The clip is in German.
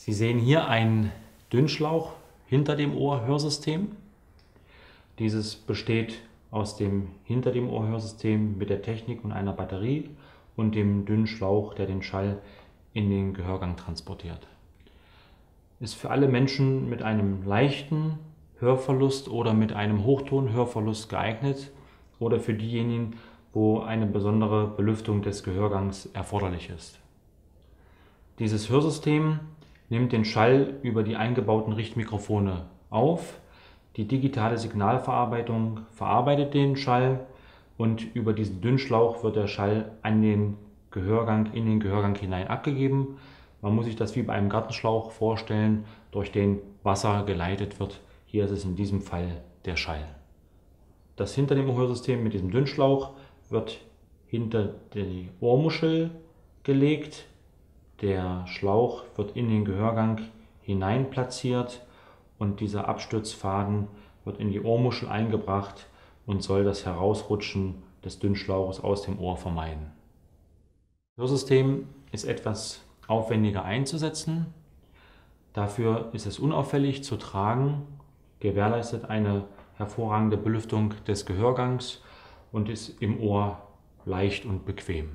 Sie sehen hier einen Dünnschlauch hinter dem Ohr-Hörsystem. Dieses besteht aus dem hinter dem Ohr-Hörsystem mit der Technik und einer Batterie und dem dünnen Schlauch, der den Schall in den Gehörgang transportiert. Ist für alle Menschen mit einem leichten Hörverlust oder mit einem Hochton-Hörverlust geeignet oder für diejenigen, wo eine besondere Belüftung des Gehörgangs erforderlich ist. Dieses Hörsystem nimmt den Schall über die eingebauten Richtmikrofone auf. Die digitale Signalverarbeitung verarbeitet den Schall und über diesen Dünnschlauch wird der Schall in den Gehörgang hinein abgegeben. Man muss sich das wie bei einem Gartenschlauch vorstellen, durch den Wasser geleitet wird. Hier ist es in diesem Fall der Schall. Das hinter dem Hörsystem mit diesem Dünnschlauch wird hinter die Ohrmuschel gelegt. Der Schlauch wird in den Gehörgang hinein platziert und dieser Abstützfaden wird in die Ohrmuschel eingebracht und soll das Herausrutschen des Dünnschlauches aus dem Ohr vermeiden. Das Hörsystem ist etwas aufwendiger einzusetzen. Dafür ist es unauffällig zu tragen, gewährleistet eine hervorragende Belüftung des Gehörgangs und ist im Ohr leicht und bequem.